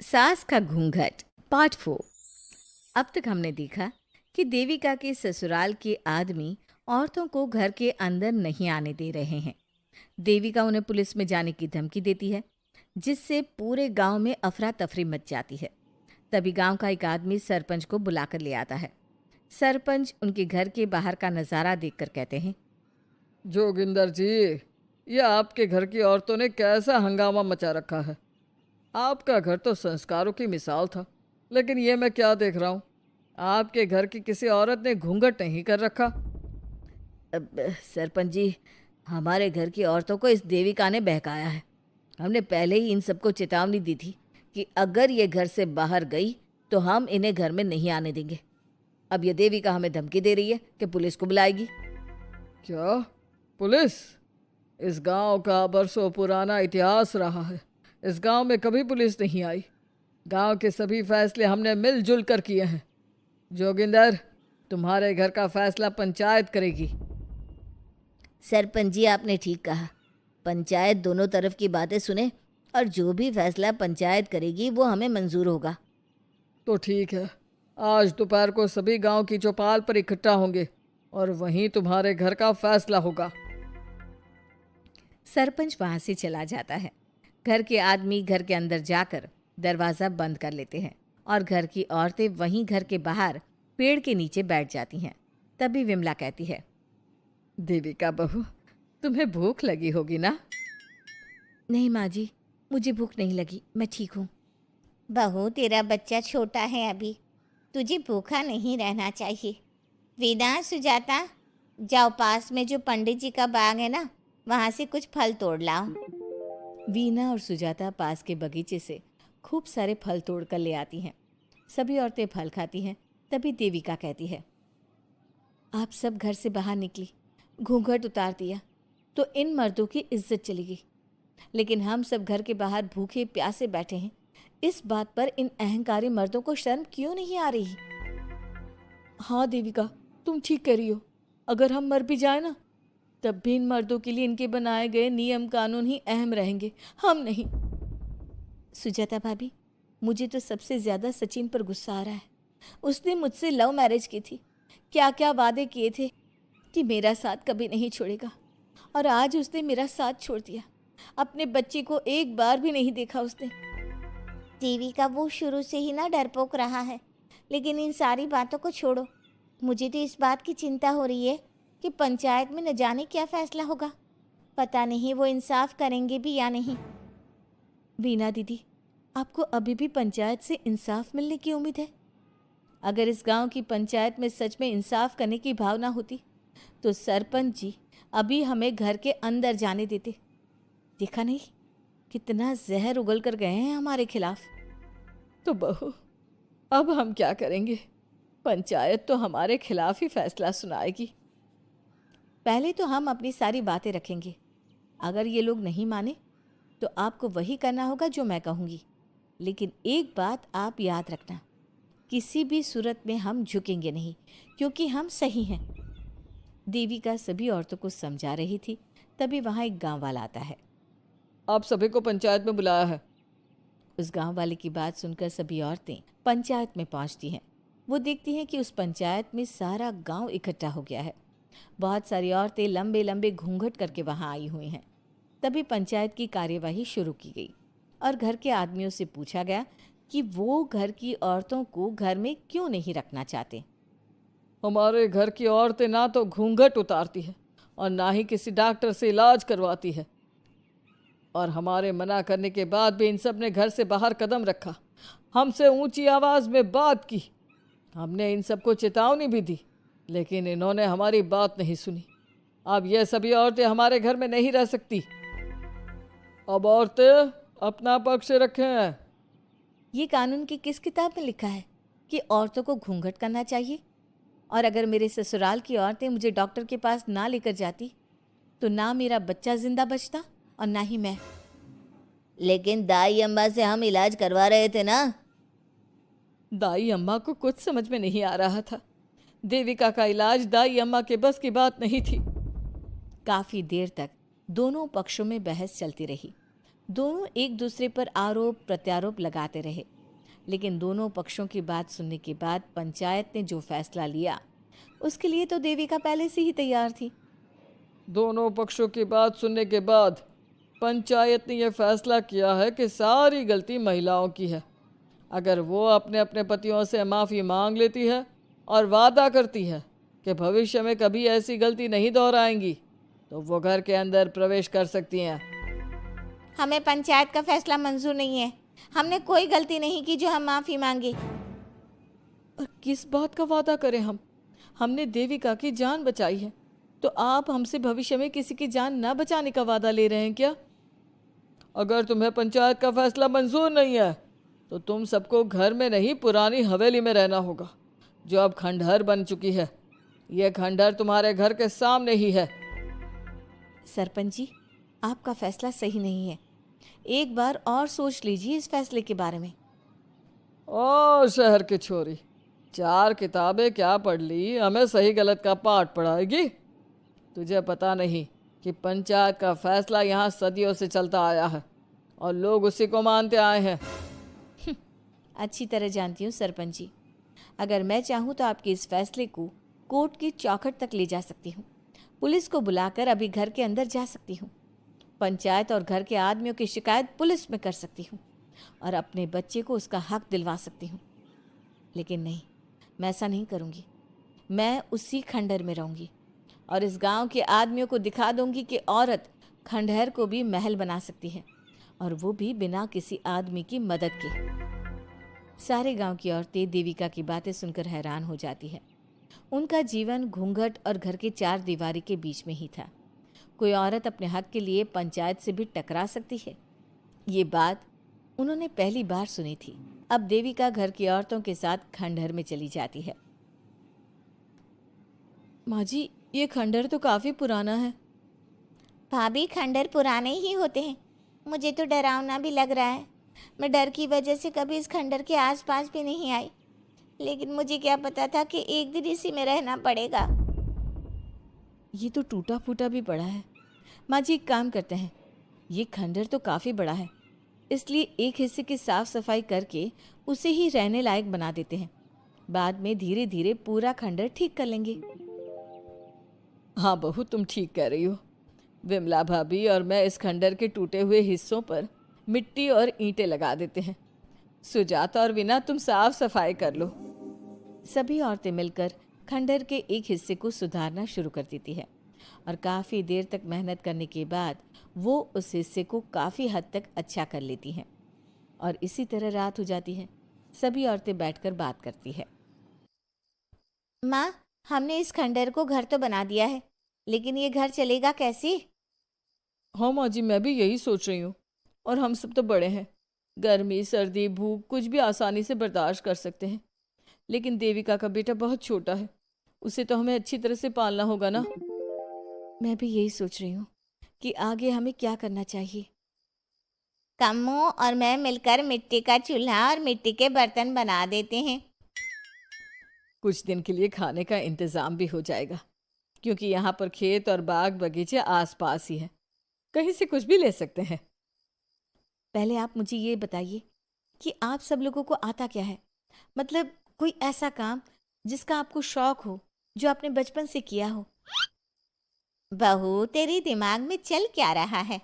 सास का घूंघट पार्ट 4। अब तक हमने देखा कि देविका के ससुराल के आदमी औरतों को घर के अंदर नहीं आने दे रहे हैं। देविका उन्हें पुलिस में जाने की धमकी देती है, जिससे पूरे गांव में अफरा तफरी मच जाती है। तभी गांव का एक आदमी सरपंच को बुलाकर ले आता है। सरपंच उनके घर के बाहर का नज़ारा देखकर कहते हैं, जोगिंदर जी, ये आपके घर की औरतों ने कैसा हंगामा मचा रखा है। आपका घर तो संस्कारों की मिसाल था, लेकिन ये मैं क्या देख रहा हूँ। आपके घर की किसी औरत ने घूंघट नहीं कर रखा। अब सरपंच जी, हमारे घर की औरतों को इस देविका ने बहकाया है। हमने पहले ही इन सबको चेतावनी दी थी कि अगर ये घर से बाहर गई तो हम इन्हें घर में नहीं आने देंगे। अब ये देविका हमें धमकी दे रही है कि पुलिस को बुलाएगी। क्या? पुलिस? इस गांव का बरसों पुराना इतिहास रहा है। इस गांव में कभी पुलिस नहीं आई। गांव के सभी फैसले हमने मिलजुल कर किए हैं। जोगिंदर, तुम्हारे घर का फैसला पंचायत करेगी। सरपंच जी, आपने ठीक कहा। पंचायत दोनों तरफ की बातें सुने और जो भी फैसला पंचायत करेगी वो हमें मंजूर होगा। तो ठीक है, आज दोपहर को सभी गांव की चौपाल पर इकट्ठा होंगे और वहीं तुम्हारे घर का फैसला होगा। सरपंच वहां से चला जाता है। घर के आदमी घर के अंदर जाकर दरवाज़ा बंद कर लेते हैं और घर की औरतें वहीं घर के बाहर पेड़ के नीचे बैठ जाती हैं। तभी विमला कहती है, देविका बहू, तुम्हें भूख लगी होगी ना? नहीं माँ जी, मुझे भूख नहीं लगी, मैं ठीक हूँ। बहू, तेरा बच्चा छोटा है अभी, तुझे भूखा नहीं रहना चाहिए। वेदा, सुजाता, जाओ पास में जो पंडित जी का बाग है ना, वहाँ से कुछ फल तोड़ लाओ। वीना और सुजाता पास के बगीचे से खूब सारे फल तोड़ कर ले आती हैं। सभी औरतें फल खाती हैं। तभी देविका कहती है, आप सब घर से बाहर निकली, घूंघट उतार दिया तो इन मर्दों की इज्जत चली गई, लेकिन हम सब घर के बाहर भूखे प्यासे बैठे हैं। इस बात पर इन अहंकारी मर्दों को शर्म क्यों नहीं आ रही? हाँ देविका, तुम ठीक कह रही हो। अगर हम मर भी जाए ना, तब भी इन मर्दों के लिए इनके बनाए गए नियम कानून ही अहम रहेंगे, हम नहीं। सुजाता भाभी, मुझे तो सबसे ज़्यादा सचिन पर गुस्सा आ रहा है। उसने मुझसे लव मैरिज की थी, क्या क्या वादे किए थे कि मेरा साथ कभी नहीं छोड़ेगा, और आज उसने मेरा साथ छोड़ दिया। अपने बच्चे को एक बार भी नहीं देखा उसने। देविका, वो शुरू से ही ना डरपोक रहा है, लेकिन इन सारी बातों को छोड़ो। मुझे तो इस बात की चिंता हो रही है कि पंचायत में न जाने क्या फैसला होगा। पता नहीं वो इंसाफ करेंगे भी या नहीं। वीना दीदी, आपको अभी भी पंचायत से इंसाफ मिलने की उम्मीद है? अगर इस गांव की पंचायत में सच में इंसाफ करने की भावना होती तो सरपंच जी अभी हमें घर के अंदर जाने देते। देखा नहीं कितना जहर उगल कर गए हैं हमारे खिलाफ। तो बहू, अब हम क्या करेंगे? पंचायत तो हमारे खिलाफ ही फैसला सुनाएगी। पहले तो हम अपनी सारी बातें रखेंगे। अगर ये लोग नहीं माने तो आपको वही करना होगा जो मैं कहूँगी। लेकिन एक बात आप याद रखना, किसी भी सूरत में हम झुकेंगे नहीं, क्योंकि हम सही हैं। देविका सभी औरतों को समझा रही थी। तभी वहाँ एक गांव वाला आता है। आप सभी को पंचायत में बुलाया है। उस गांव वाले की बात सुनकर सभी औरतें पंचायत में पहुंचती हैं। वो देखती हैं कि उस पंचायत में सारा गांव इकट्ठा हो गया है। बहुत सारी औरतें लंबे लंबे घूंघट करके वहां आई हुई हैं। तभी पंचायत की कार्यवाही शुरू की गई और घर के आदमियों से पूछा गया कि वो घर की औरतों को घर में क्यों नहीं रखना चाहते। हमारे घर की औरतें ना तो घूंघट उतारती है और ना ही किसी डॉक्टर से इलाज करवाती है, और हमारे मना करने के बाद भी इन सब ने घर से बाहर कदम रखा, हमसे ऊंची आवाज़ में बात की। हमने इन सबको चेतावनी भी दी, लेकिन इन्होंने हमारी बात नहीं सुनी। अब ये सभी औरतें हमारे घर में नहीं रह सकती। अब औरतें अपना पक्ष रखें। ये कानून की किस किताब में लिखा है कि औरतों को घूंघट करना चाहिए? और अगर मेरे ससुराल की औरतें मुझे डॉक्टर के पास ना लेकर जाती तो ना मेरा बच्चा जिंदा बचता और ना ही मैं। लेकिन दाई अम्मा से हम इलाज करवा रहे थे ना। दाई अम्मा को कुछ समझ में नहीं आ रहा था। देविका का इलाज दाई अम्मा के बस की बात नहीं थी। काफ़ी देर तक दोनों पक्षों में बहस चलती रही। दोनों एक दूसरे पर आरोप प्रत्यारोप लगाते रहे, लेकिन दोनों पक्षों की बात सुनने के बाद पंचायत ने जो फैसला लिया उसके लिए तो देविका पहले से ही तैयार थी। दोनों पक्षों की बात सुनने के बाद पंचायत ने यह फैसला किया है कि सारी गलती महिलाओं की है। अगर वो अपने अपने पतियों से माफ़ी मांग लेती है और वादा करती है कि भविष्य में कभी ऐसी गलती नहीं दोहराएंगी, तो वो घर के अंदर प्रवेश कर सकती हैं। हमें पंचायत का फैसला मंजूर नहीं है। हमने कोई गलती नहीं की जो हम माफ़ी मांगे। और किस बात का वादा करें हम? हमने देविका की जान बचाई है, तो आप हमसे भविष्य में किसी की जान ना बचाने का वादा ले रहे हैं क्या? अगर तुम्हें पंचायत का फैसला मंजूर नहीं है तो तुम सबको घर में नहीं पुरानी हवेली में रहना होगा, जो अब खंडहर बन चुकी है। यह खंडहर तुम्हारे घर के सामने ही है। सरपंच जी, आपका फैसला सही नहीं है। एक बार और सोच लीजिए इस फैसले के बारे में। ओ शहर की छोरी, 4 किताबें क्या पढ़ ली, हमें सही गलत का पाठ पढ़ाएगी? तुझे पता नहीं कि पंचायत का फैसला यहाँ सदियों से चलता आया है और लोग उसी को मानते आए हैं। अच्छी तरह जानती हूँ सरपंच जी। अगर मैं चाहूँ तो आपके इस फैसले को कोर्ट की चौखट तक ले जा सकती हूँ। पुलिस को बुलाकर अभी घर के अंदर जा सकती हूँ। पंचायत और घर के आदमियों की शिकायत पुलिस में कर सकती हूँ और अपने बच्चे को उसका हक दिलवा सकती हूँ। लेकिन नहीं, मैं ऐसा नहीं करूँगी। मैं उसी खंडहर में रहूँगी और इस गांव के आदमियों को दिखा दूंगी कि औरत खंडहर को भी महल बना सकती है, और वो भी बिना किसी आदमी की मदद के। सारे गांव की औरतें देविका की बातें सुनकर हैरान हो जाती है। उनका जीवन घूंघट और घर के 4 दीवारी के बीच में ही था। कोई औरत अपने हक के लिए पंचायत से भी टकरा सकती है, ये बात उन्होंने पहली बार सुनी थी। अब देविका घर की औरतों के साथ खंडहर में चली जाती है। माँ जी, ये खंडहर तो काफ़ी पुराना है। भाभी, खंडहर पुराने ही होते हैं। मुझे तो डरावना भी लग रहा है। मैं डर की वजह से कभी इस खंडहर के आसपास भी नहीं आई, लेकिन मुझे क्या पता था कि एक दिन इसी में रहना पड़ेगा। ये तो टूटा फूटा भी पड़ा है। माँ जी, एक काम करते हैं, ये खंडहर तो काफ़ी बड़ा है, इसलिए एक हिस्से की साफ सफाई करके उसे ही रहने लायक बना देते हैं। बाद में धीरे धीरे पूरा खंडहर ठीक कर लेंगे। हाँ बहू, तुम ठीक कह रही हो। विमला भाभी और मैं इस खंडहर के टूटे हुए हिस्सों पर मिट्टी और ईंटें लगा देते हैं। सुजाता और वीना, तुम साफ सफाई कर लो। सभी औरतें मिलकर खंडहर के एक हिस्से को सुधारना शुरू कर देती है और काफ़ी देर तक मेहनत करने के बाद वो उस हिस्से को काफ़ी हद तक अच्छा कर लेती हैं। और इसी तरह रात हो जाती है। सभी औरतें बैठकर बात करती है। माँ, हमने इस खंडहर को घर तो बना दिया है, लेकिन ये घर चलेगा कैसे? हाँ माँ जी, मैं भी यही सोच रही हूँ। और हम सब तो बड़े हैं, गर्मी सर्दी भूख कुछ भी आसानी से बर्दाश्त कर सकते हैं। लेकिन देविका का बेटा बहुत छोटा है, उसे तो हमें अच्छी तरह से पालना होगा ना। मैं भी यही सोच रही हूँ कि आगे हमें क्या करना चाहिए। कम्मू और मैं मिलकर मिट्टी का चूल्हा और मिट्टी के बर्तन बना देते हैं। कुछ दिन के लिए खाने का इंतज़ाम भी हो जाएगा, क्योंकि यहाँ पर खेत और बाग बगीचे आसपास ही हैं, कहीं से कुछ भी ले सकते हैं। पहले आप मुझे ये बताइए कि आप सब लोगों को आता क्या है? मतलब कोई ऐसा काम जिसका आपको शौक हो, जो आपने बचपन से किया हो। बहू, तेरे दिमाग में चल क्या रहा है?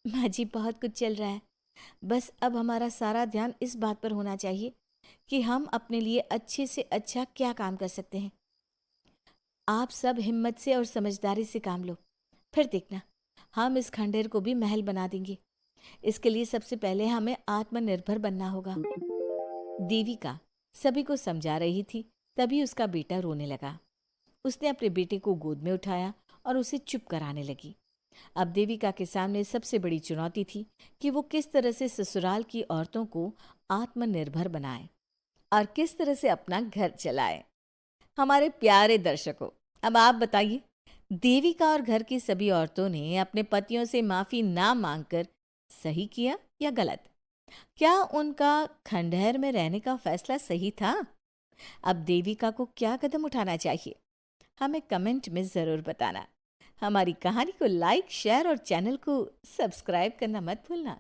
माँ जी, बहुत कुछ चल रहा है। बस अब हमारा सारा ध्यान इस बात पर होना चाहिए कि हम अपने लिए अच्छे से अच्छा क्या काम कर सकते हैं। आप सब हिम्मत से और समझदारी से काम लो, फिर देखना हम इस खंडहर को भी महल बना देंगे। इसके लिए सबसे पहले हमें आत्मनिर्भर बनना होगा। देविका सभी को समझा रही थी, तभी उसका बेटा रोने लगा। उसने अपने बेटे को गोद में उठाया और उसे चुप कराने लगी। अब देविका के सामने सबसे बड़ी चुनौती थी कि वो किस तरह से ससुराल की औरतों को आत्मनिर्भर बनाए और किस तरह से अपना घर चलाए। हमारे प्यारे दर्शकों, अब आप बताइए, देविका और घर की सभी औरतों ने अपने पतियों से माफी ना मांगकर सही किया या गलत? क्या उनका खंडहर में रहने का फैसला सही था? अब देविका को क्या कदम उठाना चाहिए, हमें कमेंट में ज़रूर बताना। हमारी कहानी को लाइक, शेयर और चैनल को सब्सक्राइब करना मत भूलना।